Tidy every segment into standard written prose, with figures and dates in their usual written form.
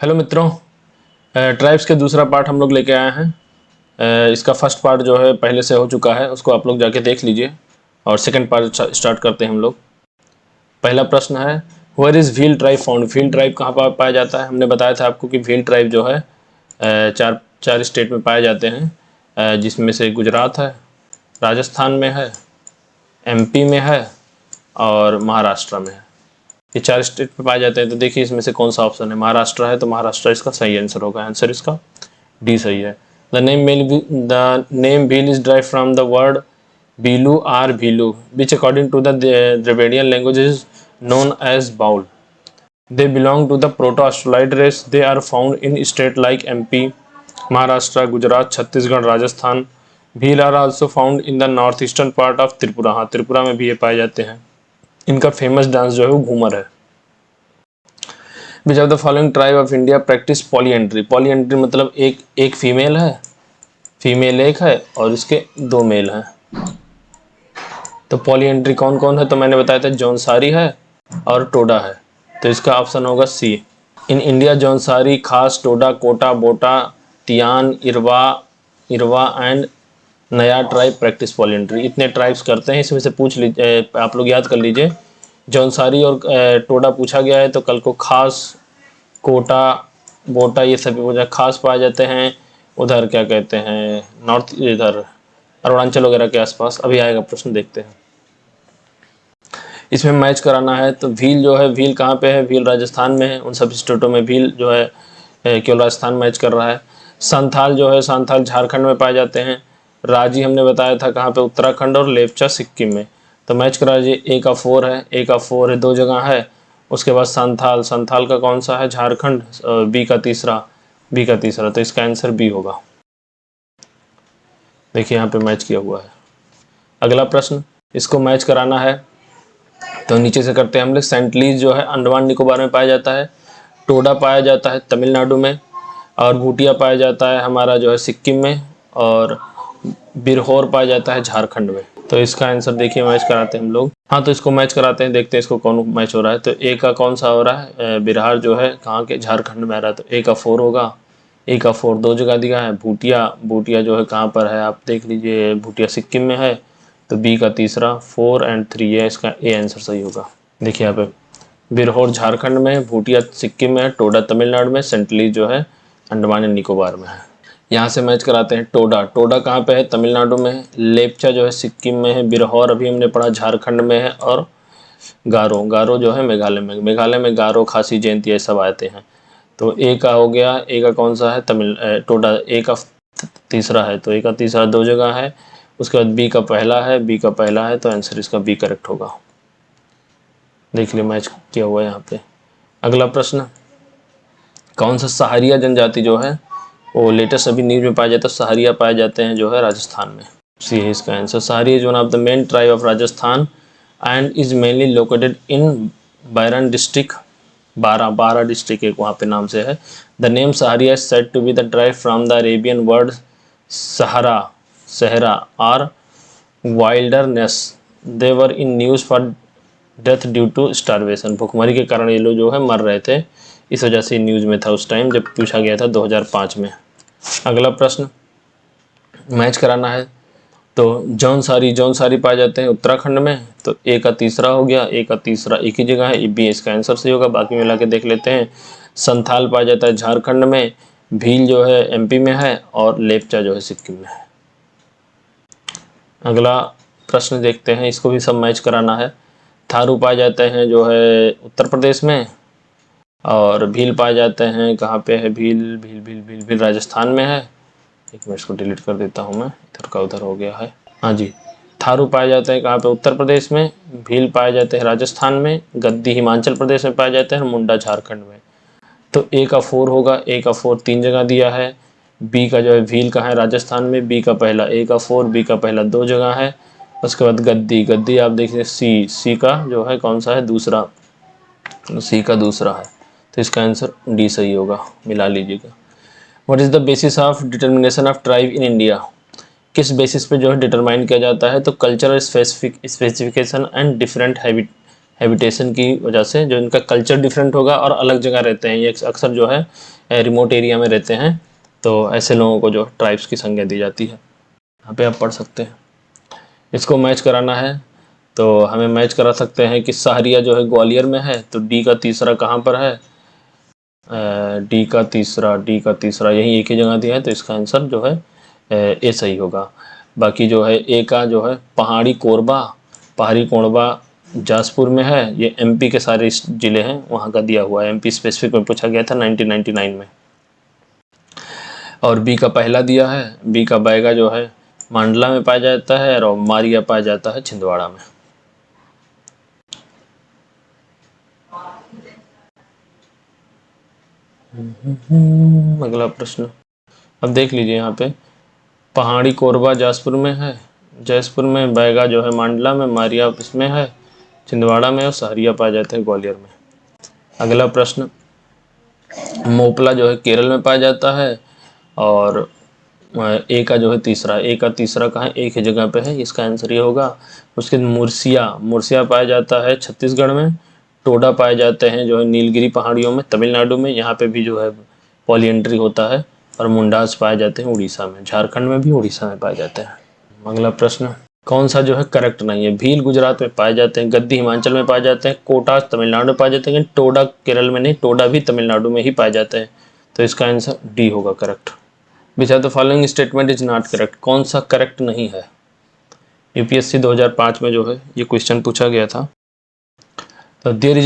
Hello मित्रों, tribes के दूसरा पार्ट हम लोग लेके आए हैं। इसका फर्स्ट पार्ट जो है पहले से हो चुका है, उसको आप लोग जाके देख लीजिए और सेकंड पार्ट स्टार्ट करते हैं हम लोग। पहला प्रश्न है, where is Bhil tribe found? Bhil tribe कहाँ पर पाया जाता है? हमने बताया था आपको कि भील ट्राइब जो है चार स्टेट में पाए जाते हैं, जिसमें से गुजरात है, राजस्थान में है, एमपी में है और महाराष्ट्र में है। ये चार स्टेट में पाए जाते हैं। तो देखिए इसमें से कौन सा ऑप्शन है। महाराष्ट्र है तो महाराष्ट्र इसका सही आंसर होगा। आंसर इसका डी सही है। The name Bhil is derived from the word Bilu or Bhilu which according to the Dravidian language is known as bow. They belong to the proto Australoid race. They are found in state like MP, Maharashtra, Gujarat, Chhattisgarh, Rajasthan. Bhil are also found in the north eastern part of Tripura. हाँ, त्रिपुरा में भी ये पाए जाते हैं। इनका famous dance जो है वो घूमर है। Which of the following tribe of India practice polyandry? Polyandry मतलब एक फीमेल है, फीमेल एक है और इसके दो मेल हैं। तो पॉलीएंट्री कौन कौन है? तो मैंने बताया था जौनसारी है और टोडा है। तो इसका ऑप्शन होगा सी। इन इंडिया जौनसारी, खास, टोडा, कोटा, बोटा, तियान, इरवा एंड नया ट्राइब प्रैक्टिस पॉलीएंट्री। इतने ट्राइब्स करते हैं। इसमें से पूछ लीजिए, आप लोग याद कर लीजिए। जौनसारी और टोडा पूछा गया है तो कल को खास, कोटा, बोटा ये सभी वजह खास पाए जाते हैं। उधर क्या कहते हैं, नॉर्थ, इधर अरुणाचल वगैरह के आसपास। अभी आएगा प्रश्न, देखते हैं। इसमें मैच कराना है तो भील जो है, भील कहाँ पे है? भील राजस्थान में है। उन सभी स्टेटों में भील जो है केवल राजस्थान मैच कर रहा है। संथाल जो है, संथाल झारखंड में पाए जाते हैं। राजी हमने बताया था कहाँ पे? उत्तराखंड और लेपचा सिक्किम में। तो मैच करा लीजिए। ए का 4 है, ए का 4 है, दो जगह है। उसके बाद संथाल, संथाल का कौन सा है? झारखंड। बी का तीसरा, तो इसका आंसर बी होगा। देखिए यहाँ पे मैच किया हुआ है। अगला प्रश्न, इसको मैच कराना है तो नीचे से करते हैं हम लोग। सेंटलीज जो है अंडमान निकोबार में पाया जाता है। टोडा पाया जाता है तमिलनाडु में, और भूटिया पाया जाता है हमारा जो है सिक्किम में, और बिरहोर पाया जाता है झारखंड में। तो इसका आंसर देखिए मैच कराते हैं हम लोग। हाँ, तो इसको मैच कराते हैं, देखते हैं इसको कौन मैच हो रहा है। तो ए का कौन सा हो रहा है? बिरहार जो है कहाँ के? झारखंड में आ रहा है। तो ए का 4 होगा। ए का 4 दो जगह दिया है। भूटिया जो है कहाँ पर है आप देख लीजिए, भूटिया सिक्किम में है। तो बी का तीसरा, 4 और 3 है, इसका ए आंसर सही होगा। देखिए यहाँ पे बिरहोर झारखंड में, भूटिया सिक्किम में, टोडा तमिलनाडु में, सेंटलीज जो है अंडमान एंड निकोबार में है। यहाँ से मैच कराते हैं। टोडा कहाँ पे है? तमिलनाडु में है। लेपचा जो है सिक्किम में है। बिरहोर अभी हमने पढ़ा झारखंड में है। और गारो जो है मेघालय में गारो, खासी, जयंती ये सब आते हैं। तो ए का हो गया। ए का कौन सा है? टोडा ए का तीसरा है। तो ए का तीसरा दो जगह है। उसके बाद बी का पहला है। तो आंसर इसका बी करेक्ट होगा। देख लिया मैच किया हुआ है यहाँ पे। अगला प्रश्न, कौन सा सहारिया जनजाति जो है वो लेटेस्ट अभी न्यूज में पाया जाता है? सहारिया पाए जाते हैं जो है राजस्थान में। सी है इसका answer. Sahariya is one of the main tribe of Rajasthan and is mainly located in Baran district. बारह डिस्ट्रिक्ट एक वहाँ पे नाम से है। The name Sahariya is said to be the drive from the Arabian word Sahara और wilderness. They were in news for death due to starvation. भुखमरी के कारण ये लोग जो है मर रहे थे, इस वजह से न्यूज़ में था उस टाइम जब पूछा गया था 2005 में। अगला प्रश्न मैच कराना है तो जौनसारी पाए जाते हैं उत्तराखंड में। तो ए का तीसरा हो गया। ए का तीसरा एक ही जगह है, बी इसका आंसर सही होगा। बाकी मिला के देख लेते हैं। संथाल पाया जाता है झारखंड में, भील जो है एमपी में है, और लेपचा जो है सिक्किम में है। अगला प्रश्न देखते हैं, इसको भी सब मैच कराना है। थारू पाए जाते हैं जो है उत्तर प्रदेश में, और भील पाए जाते हैं कहाँ पे है? भील राजस्थान में है। एक मिनट, इसको डिलीट कर देता हूँ मैं, इधर का उधर हो गया है। हाँ जी, थारू पाए जाते हैं कहाँ पे? उत्तर प्रदेश में। भील पाए जाते हैं राजस्थान में। गद्दी हिमाचल प्रदेश में पाए जाते हैं, और मुंडा झारखंड में। तो ए का 4 होगा। ए का 4 तीन जगह दिया है। बी का जो है भील कहाँ है? राजस्थान में। बी का पहला, ए का 4, बी का पहला दो जगह है। उसके बाद गद्दी आप देखिए सी का जो है कौन सा है? दूसरा, सी का दूसरा है। तो इसका आंसर डी सही होगा, मिला लीजिएगा। What is the basis of determination of tribe in India? किस बेसिस पे जो है डिटरमाइन किया जाता है? तो cultural specification and different habitation की वजह से, जो इनका कल्चर डिफरेंट होगा और अलग जगह रहते हैं, ये अक्सर जो है रिमोट एरिया में रहते हैं, तो ऐसे लोगों को जो ट्राइब्स की संज्ञा दी जाती है। यहाँ पे आप पढ़ सकते हैं। इसको मैच कराना है तो हमें मैच करा सकते हैं कि सहरिया जो है ग्वालियर में है, तो डी का तीसरा कहाँ पर है, डी का तीसरा यही एक ही जगह दिया है, तो इसका आंसर जो है ए सही होगा। बाकी जो है ए का जो है पहाड़ी कोरबा जाजपुर में है, ये एमपी के सारे ज़िले हैं वहाँ का दिया हुआ है, एमपी स्पेसिफिक में पूछा गया था 1999 में। और बी का पहला दिया है, बी का बैगा जो है मांडला में पाया जाता है और मारिया पाया जाता है छिंदवाड़ा में। अगला प्रश्न अब देख लीजिए, यहाँ पे पहाड़ी कोरबा जाजपुर में है, जयपुर में, बैगा जो है मांडला में, मारिया इसमें है छिंदवाड़ा में, और सहरिया पाए जाते हैं ग्वालियर में। अगला प्रश्न, मोपला जो है केरल में पाया जाता है, और ए का तीसरा कहाँ, एक ही जगह पे है, इसका आंसर ये होगा। उसके मुर्सिया पाया जाता है छत्तीसगढ़ में, टोडा पाए जाते हैं जो है नीलगिरी पहाड़ियों में तमिलनाडु में, यहाँ पे भी जो है पॉलीएंट्री होता है, और मुंडास पाए जाते हैं उड़ीसा में, झारखंड में भी उड़ीसा में पाए जाते हैं। अगला प्रश्न, कौन सा जो है करेक्ट नहीं है, भील गुजरात में पाए जाते हैं, गद्दी हिमाचल में पाए जाते हैं, कोटा तमिलनाडु में पाए जाते हैं, लेकिन टोडा केरल में नहीं, टोडा भी तमिलनाडु में ही पाए जाते हैं, तो इसका आंसर डी होगा correct. Which are the following statement is not correct, कौन सा करेक्ट नहीं है। यूपीएससी 2005 में जो है ये क्वेश्चन पूछा गया था। तो there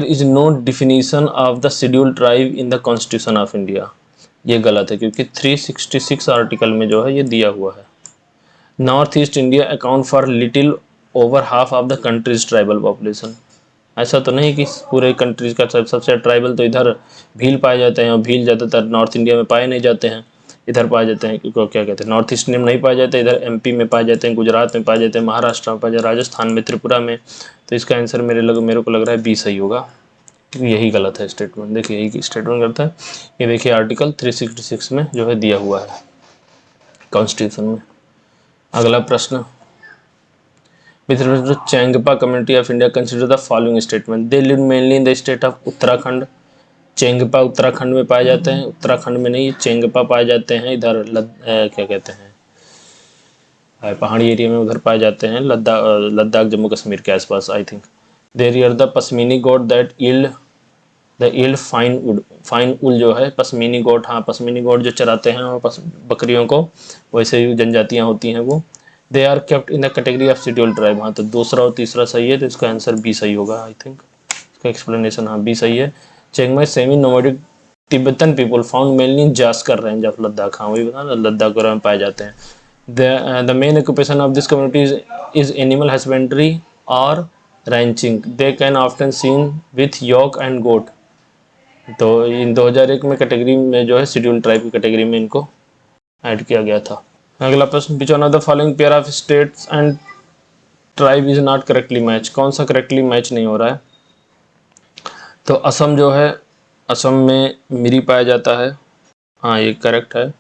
is no definition of the schedule tribe in the constitution of India, ये गलत है, क्योंकि 366 आर्टिकल में जो है ये दिया हुआ है। North east India account for little over half of the countries tribal population, ऐसा तो नहीं कि पूरे कंट्रीज का सबसे ट्राइबल तो इधर भील पाए जाते हैं, और भील ज़्यादातर नॉर्थ इंडिया में पाए नहीं जाते हैं, इधर पाए जाते हैं, क्योंकि क्या कहते हैं नॉर्थ ईस्ट में नहीं पाए जाते, इधर एमपी में पाए जाते हैं, गुजरात में पाए जाते हैं, महाराष्ट्र में पाए जाते हैं, राजस्थान में, त्रिपुरा में, तो इसका आंसर मेरे को लग रहा है बी सही होगा, क्योंकि यही गलत है स्टेटमेंट। देखिए यही स्टेटमेंट करता है, ये देखिए आर्टिकल 366 में जो है दिया हुआ है कॉन्स्टिट्यूशन में। अगला प्रश्न, with respect to Changpa community of India consider the following statement, they live mainly in the state of Uttarakhand, Changpa Uttarakhand में पाए जाते हैं, उत्तराखंड में नहीं, चेंगपा पाए जाते हैं इधर क्या कहते हैं पहाड़ी एरिया में, उधर पाए जाते हैं, लद्दाख जम्मू कश्मीर के आसपास I think. There are the pashmina goat that yield fine wool जो है पश्मीनी गोट, हाँ पश्मीनी गोट जो चराते हैं और बकरियों को, वैसे ही जनजातियाँ होती हैं वो। They are kept in the category of schedule tribe, हाँ तो दूसरा और तीसरा सही है, तो इसका आंसर बी सही होगा आई थिंक, इसका एक्सप्लेनेशन हाँ बी सही है। Changmai semi nomadic Tibetan people found mainly in Zanskar range of Ladakh, हाँ वही बता ना, लद्दाख वगैरह में पाए जाते हैं। The main occupation of this community is animal husbandry और ranching, they can often seen with yak and goat, तो इन 2001 में कैटेगरी में जो है शेड्यूल ट्राइब की कैटेगरी में इनको ऐड किया गया था। अगला प्रश्न, which one of the following pair of states and tribe is not correctly match, कौन सा करेक्टली मैच नहीं हो रहा है। तो असम जो है, असम में मिरी पाया जाता है, हाँ ये करेक्ट है,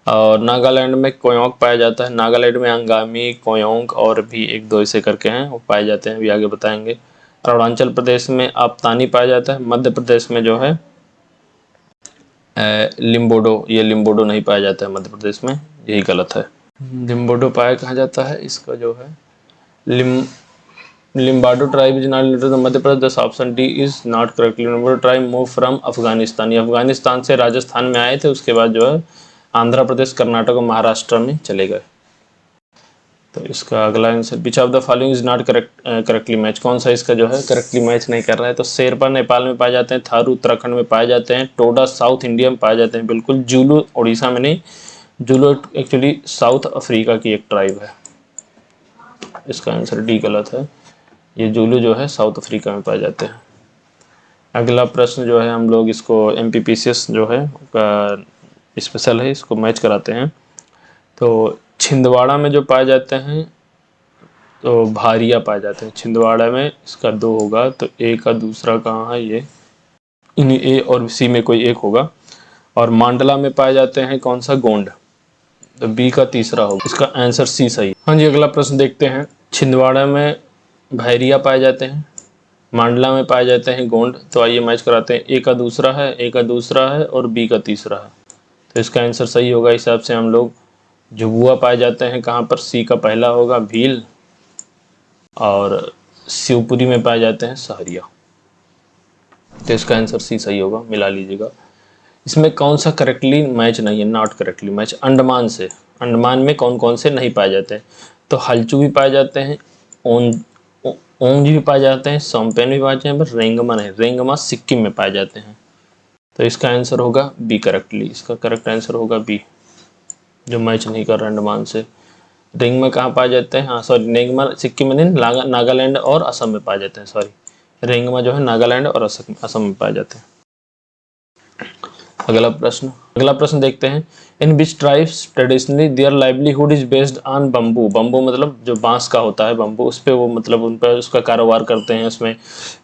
और नागालैंड में कोयोंक पाया जाता है, नागालैंड में अंगामी, कोयोंक और भी एक दो ऐसे करके हैं वो पाए जाते हैं, अभी आगे बताएंगे। अरुणाचल प्रदेश में आपतानी पाया जाता है, मध्य प्रदेश में जो है लिम्बोडो, ये लिम्बोडो नहीं पाया जाता है मध्य प्रदेश में, यही गलत है। लिम्बोडो पाया कहाँ जाता है, इसका जो है Limbado tribe is not limited to Madhya Pradesh, option D is not correct. Limbado tribe move from Afghanistan, ये अफगानिस्तान से राजस्थान में आए थे, उसके बाद जो है आंध्र प्रदेश, कर्नाटक और महाराष्ट्र में चले गए। तो इसका अगला answer, which of the following is not correctly match, कौन सा इसका जो है करेक्टली मैच नहीं कर रहा है। तो शेरपा नेपाल में पाए जाते हैं, थारू उत्तराखंड में पाए जाते हैं, टोडा साउथ इंडिया में पाए जाते हैं बिल्कुल, जुलू उड़ीसा में नहीं, जुलू एक्चुअली साउथ अफ्रीका की एक ट्राइब है, इसका आंसर डी गलत है, ये जुलू जो है साउथ अफ्रीका में पाए जाते हैं। अगला प्रश्न जो है हम लोग इसको MPPCS जो है स्पेशल है, इसको मैच कराते हैं। तो छिंदवाड़ा में जो पाए जाते हैं तो भारिया पाए जाते हैं छिंदवाड़ा में, इसका 2 होगा, तो ए का दूसरा कहाँ है, ये इन ए और सी में कोई एक होगा। और मांडला में पाए जाते हैं कौन सा, गोंड, तो बी का तीसरा होगा, इसका आंसर सी सही। हाँ जी, अगला प्रश्न देखते हैं। छिंदवाड़ा में भैरिया पाए जाते हैं, मांडला में पाए जाते हैं गोंड। तो आइए मैच कराते हैं, ए का दूसरा है, ए का दूसरा है और बी का तीसरा है। तो इसका आंसर सही होगा हिसाब से हम लोग। झुबुआ पाए जाते हैं कहाँ पर, सी का पहला होगा भील, और शिवपुरी में पाए जाते हैं सहरिया। तो इसका आंसर सी सही होगा, मिला लीजिएगा। इसमें कौन सा करेक्टली मैच नहीं है, नॉट करेक्टली मैच, अंडमान से। अंडमान में कौन कौन से नहीं पाए जाते हैं, तो हल्चू भी पाए जाते हैं, ओंज भी पाए जाते हैं, सोमपेन भी पाए जाते हैं, पर रेंगमा नहीं, रेंगमा सिक्किम में पाए जाते हैं। तो इसका आंसर होगा बी करेक्टली, इसका करेक्ट आंसर होगा बी, जो मैच नहीं कर रहा अंडमान से। रेंगमा कहाँ पाए जाते हैं, हाँ सॉरी, रेंगमा सिक्किम में नहीं, नागालैंड और असम में पाए जाते हैं, सॉरी। रेंगमा जो है नागालैंड और असम में पाए जाते हैं। अगला प्रश्न देखते हैं। In which tribes traditionally their livelihood is based on bamboo. Bamboo मतलब जो बांस का होता है बम्बू, उस पर वो मतलब उन पर उसका कारोबार करते हैं, उसमें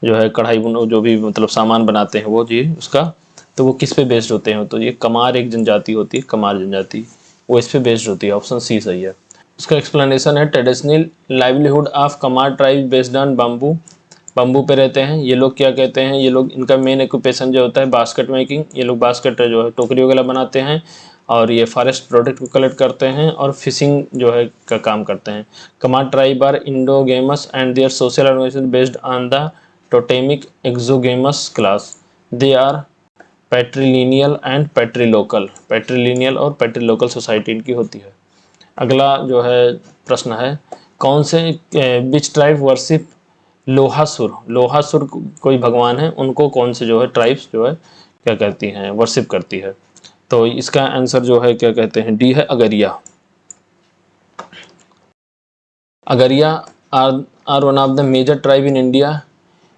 जो है कढ़ाई जो भी मतलब सामान बनाते हैं वो जी उसका, तो वो किस पे बेस्ड होते हैं, तो ये कमार एक जनजाति होती है, कमार जनजाति, वो इस पे बेस्ड होती है। ऑप्शन सी सही है। उसका एक्सप्लेनेशन है, traditional livelihood of Kumar tribe based on bamboo. Bamboo पे रहते हैं ये लोग। क्या कहते हैं ये लोग, इनका मेन ऑक्यूपेशन जो होता है बास्केट मेकिंग। ये लोग बास्केट जो है टोकरी वगैरह बनाते हैं, और ये फॉरेस्ट प्रोडक्ट को कलेक्ट करते हैं, और फिशिंग जो है का काम करते हैं। Kamar tribe are endogamous and their social organisation based on the totemic exogamous clan. They are patrilineal and patrilocal. Patrilineal और पैट्रिलोकल सोसाइटी इनकी होती है। अगला जो है प्रश्न है, कौन से which tribe worship Lohasur. Lohasur कोई भगवान है, उनको कौन से जो है ट्राइब्स जो है क्या कहती हैं, वर्शिप करती है। तो इसका आंसर जो है क्या कहते हैं, डी है Agaria. Agaria are one of the major tribe in India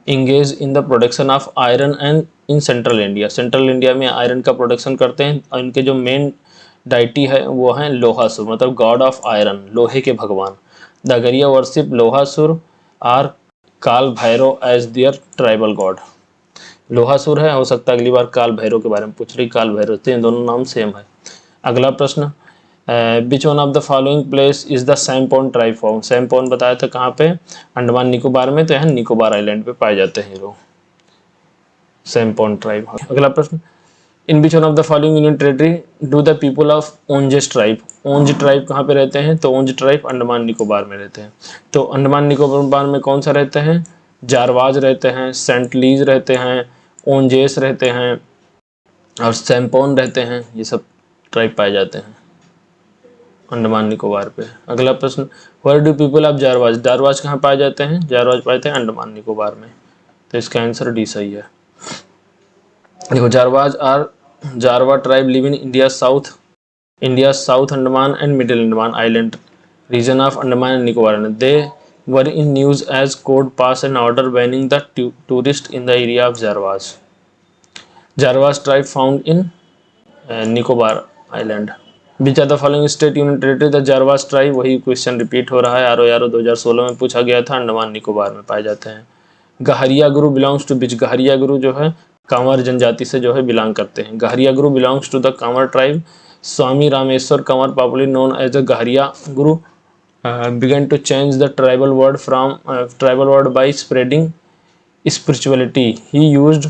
engage in the production of iron and in central India. Central India में आयरन का प्रोडक्शन करते हैं, और इनके जो मेन डाइटी है वो है लोहासुर, मतलब गॉड ऑफ आयरन, लोहे के भगवान। The Agaria worship Lohasur or Kaal Bhairav as their tribal god. Lohasur है, हो सकता है अगली बार काल भैरव के बारे में पूछ रही, काल भैरव थे, दोनों नाम सेम है। अगला प्रश्न, which one of the following place is the Sampon tribe found. Sampon बताया था कहाँ पे, अंडमान निकोबार में, तो यहाँ निकोबार आइलैंड पे पाए जाते हैं ये लोग, सैमपोन ट्राइब। अगला प्रश्न, in which one of the following union territory do the people of Onges tribe. Onge tribe कहाँ पे रहते हैं, तो ओंज ट्राइब अंडमान निकोबार में रहते हैं। तो अंडमान निकोबार में कौन सा रहते हैं, जारवाज रहते हैं, सेंटलीज रहते हैं, ओंजेस रहते हैं, और सैमपोन रहते हैं। ये सब ट्राइब पाए जाते हैं अंडमान निकोबार पे। अगला प्रश्न, वेयर डू पीपल ऑफ जारवाज। जारवाज कहाँ पाए जाते हैं, जारवाज पाए जाते हैं अंडमान निकोबार में। तो इसका आंसर डी सही है। देखो, Jarawa tribe live in India south Andaman and middle Andaman island region of Andaman and Nicobar. They were in news as court pass an order banning the tourist in the area of Jarawas tribe found in Nicobar island. Which are the following state union territory the Jarawas tribe. वही question repeat हो रहा है, are 2016 में पूछा गया था, अंडमान निकोबार में पाए जाते हैं। गहरिया गुरु बिलोंग्स टू विच। गहरिया गुरु जो है कांवर जनजाति से जो है बिलोंग करते हैं। Gahira Guru belongs to the Kanwar tribe. Swami Rameshwar Kanwar, popularly known as the Gahira Guru, began to change the tribal word by spreading spirituality. He used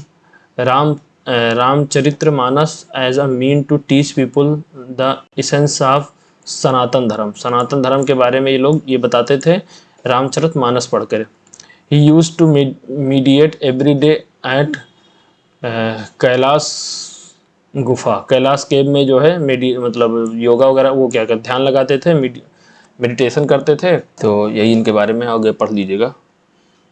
Ramcharitramanas as a mean to teach people the essence of सनातन धर्म। सनातन धर्म के बारे में ये लोग ये बताते थे रामचरितमानस पढ़कर। He used to meditate every day at Kailash गुफा। कैलाश केव में जो है मतलब योगा वगैरह वो क्या कर ध्यान लगाते थे, मेडिटेशन करते थे। तो यही इनके बारे में आगे पढ़ लीजिएगा।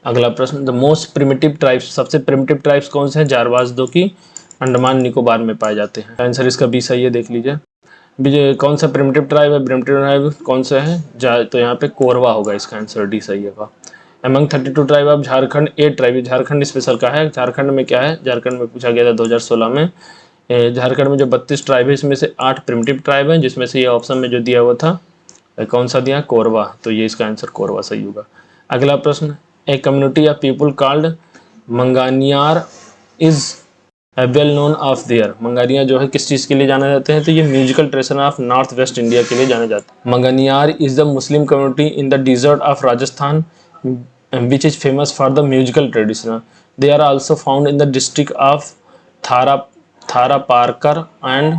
अगला प्रश्न, द मोस्ट प्रिमिटिव ट्राइब्स। सबसे प्रिमिटिव ट्राइब्स कौन से हैं, जारवाज, जो कि अंडमान निकोबार में पाए जाते हैं। आंसर इसका बी सही है, देख लीजिए। कौन सा प्रिमिटिव ट्राइब है, प्रिमिटिव ट्राइब कौन सा है, तो यहाँ पे कोरवा होगा, इसका आंसर डी सही है। Among 32 tribe of Jharkhand, 8 tribe. Jharkhand special का है। झारखंड में क्या है, झारखंड में पूछा गया था 2016 में। झारखंड में जो 32 ट्राइब है, इसमें से 8 प्रिमिटिव ट्राइब हैं, जिसमें से ये ऑप्शन में जो दिया हुआ था कौन सा दिया, कोरवा। तो ये इसका आंसर कोरवा सही होगा। अगला प्रश्न, a community of people called Manganiyar is well known of their. Manganiyar जो है किस चीज़ के लिए जाने जाते हैं, तो ये musical tradition of north west India के लिए जाने जाते हैं। Manganiyar is the Muslim community in the desert of Rajasthan which is famous for the musical tradition. They are also found in the district of Tharparkar and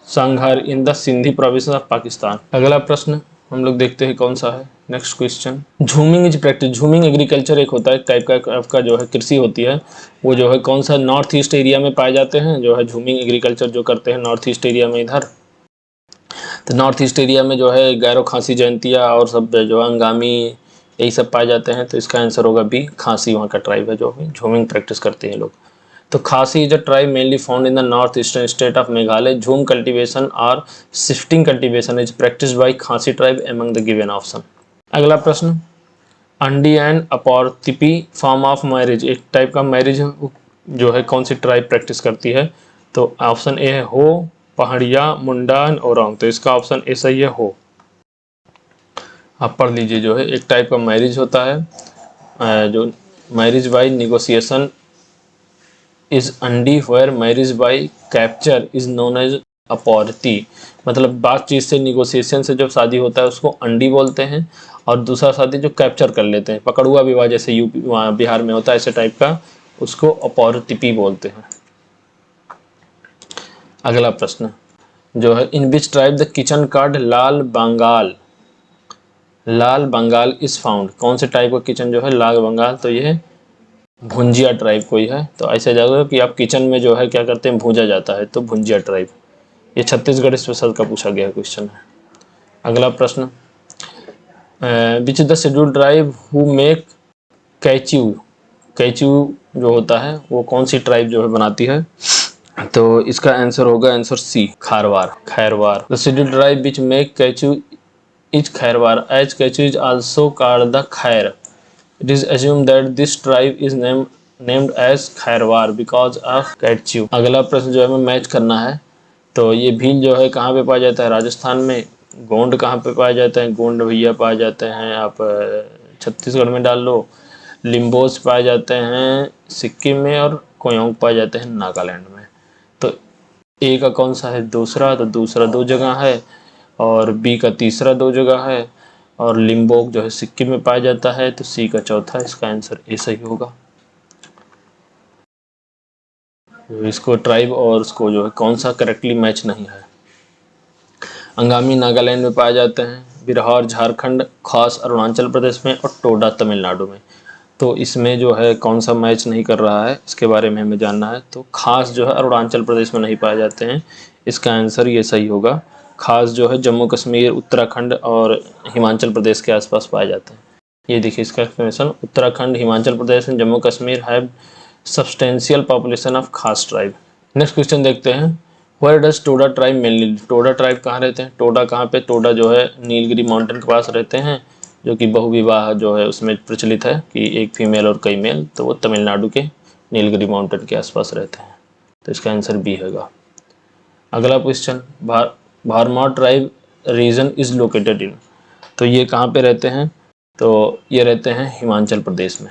Sanghar in the Sindhi province of Pakistan. अगला प्रश्न हम लोग देखते हैं कौन सा है। Next question, jhuming is practice. Jhuming agriculture एक होता है टाइप का जो है कृषि होती है, वो जो है कौन सा नॉर्थ ईस्ट एरिया में पाए जाते हैं, जो है झूमिंग एग्रीकल्चर जो करते हैं नॉर्थ ईस्ट एरिया में इधर। तो नॉर्थ ईस्ट एरिया में जो है गैरो खांसी जयंतिया और सब जो अंगामी यही सब पाए जाते हैं। तो इसका आंसर होगा बी, खांसी वहाँ का ट्राइब है जो झूमिंग प्रैक्टिस करते हैं लोग। तो Khasi is a tribe mainly found in the north eastern state of Meghalaya. Jhum cultivation और shifting cultivation is practised by Khasi tribe among the given option. अगला प्रश्न, Andi and Aportipi form of marriage, एक टाइप का मैरिज जो है कौन सी ट्राइब प्रैक्टिस करती है। तो ऑप्शन ए है हो, पहाड़िया, मुंडा एंड ओरांग। तो इसका ऑप्शन ए सही है, हो। आप पढ़ लीजिए, जो है एक टाइप का मैरिज होता है जो marriage by negotiation is Andi where marriage by capture is known as Aporti. मतलब बातचीत से, निगोशिएशन से जब शादी होता है उसको अंडी बोलते हैं, और दूसरा शादी जो कैप्चर कर लेते हैं, पकड़ुआ विवाह जैसे यूपी वहाँ बिहार में होता है ऐसे टाइप का, उसको अपॉर्तिपी बोलते हैं। अगला प्रश्न जो है, in which tribe the kitchen card Lal Bangal is found. कौन से टाइप का किचन जो है लाल बंगाल, तो ये भुंजिया ट्राइब कोई है। तो ऐसे जाओगे कि आप किचन में जो है क्या करते हैं, भूंजा जाता है, तो भुंजिया ट्राइब। ये छत्तीसगढ़ स्पेशल का पूछा गया क्वेश्चन है। अगला प्रश्न, which is the schedule tribe who make catechu. Catechu जो होता है वो कौन सी ट्राइब जो है बनाती है। तो इसका आंसर होगा answer C, Khairwar. The schedule tribe which make catechu is Khairwar as catechu is also called the khair. It is assumed that this tribe is named as Khairwar because of कैच्यू। अगला प्रश्न जो है हमें मैच करना है। तो ये भील जो है कहाँ पे पाया जाता है, राजस्थान में। गोंड कहाँ पे पाया जाता है, गोंड भैया पाए जाते हैं, आप छत्तीसगढ़ में डाल लो। लिम्बोस पाए जाते हैं सिक्किम में, और कोयोंग पाए जाते हैं नागालैंड में। तो ए का कौन सा है, दूसरा। तो दूसरा 2 जगह है, और बी का तीसरा 2 जगह है, और लिम्बोक जो है सिक्किम में पाया जाता है। तो सी का चौथा, इसका आंसर ए सही होगा। इसको ट्राइब और उसको जो है कौन सा करेक्टली मैच नहीं है। अंगामी नागालैंड में पाए जाते हैं, बिरहार झारखंड, खास अरुणाचल प्रदेश में, और टोडा तमिलनाडु में। तो इसमें जो है कौन सा मैच नहीं कर रहा है, इसके बारे में हमें जानना है। तो खास जो है अरुणाचल प्रदेश में नहीं पाए जाते हैं, इसका आंसर ये सही होगा। खास जो है जम्मू कश्मीर, उत्तराखंड और हिमाचल प्रदेश के आसपास पाए जाते हैं। ये देखिए इसका explanation, Uttarakhand, Himachal Pradesh and Jammu Kashmir have substantial population of Khas tribe. Next question देखते हैं, where does Toda tribe mainly. Toda tribe कहाँ रहते हैं, टोडा कहाँ पे, टोडा जो है नीलगिरी माउंटेन के पास रहते हैं, जो कि बहुविवाह जो है उसमें प्रचलित है कि एक फीमेल और कई मेल। तो वो तमिलनाडु के नीलगिरी माउंटेन के आसपास रहते हैं। तो इसका आंसर बी होगा। अगला question, Bharmour tribe region is located in. तो ये कहाँ पे रहते हैं, तो ये रहते हैं हिमाचल प्रदेश में।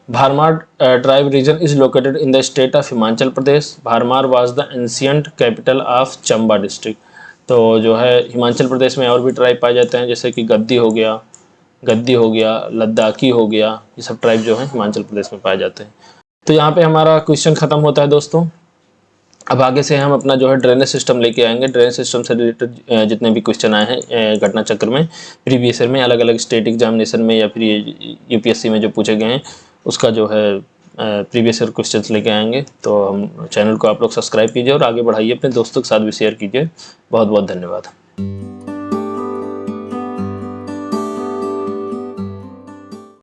Bharmour tribe region is located in the state of Himachal Pradesh. Bharmour was the ancient capital of Chamba district. तो जो है हिमाचल प्रदेश में और भी ट्राइब पाए जाते हैं, जैसे कि गद्दी हो गया, लद्दाखी हो गया। ये सब ट्राइब जो है हिमाचल प्रदेश में पाए जाते हैं। तो यहाँ पे हमारा क्वेश्चन खत्म होता है दोस्तों। अब आगे से हम अपना जो है ड्रेनेज सिस्टम लेके आएंगे। ड्रेनेज सिस्टम से रिलेटेड जितने भी क्वेश्चन आए हैं घटना चक्र में, प्रीवियस ईयर में, अलग अलग स्टेट एग्जामिनेशन में, या फिर यूपीएससी में जो पूछे गए हैं, उसका जो है प्रीवियस ईयर क्वेश्चंस लेके आएंगे। तो हम चैनल को आप लोग सब्सक्राइब कीजिए और आगे बढ़ाइए, अपने दोस्तों के साथ भी शेयर कीजिए। बहुत बहुत धन्यवाद।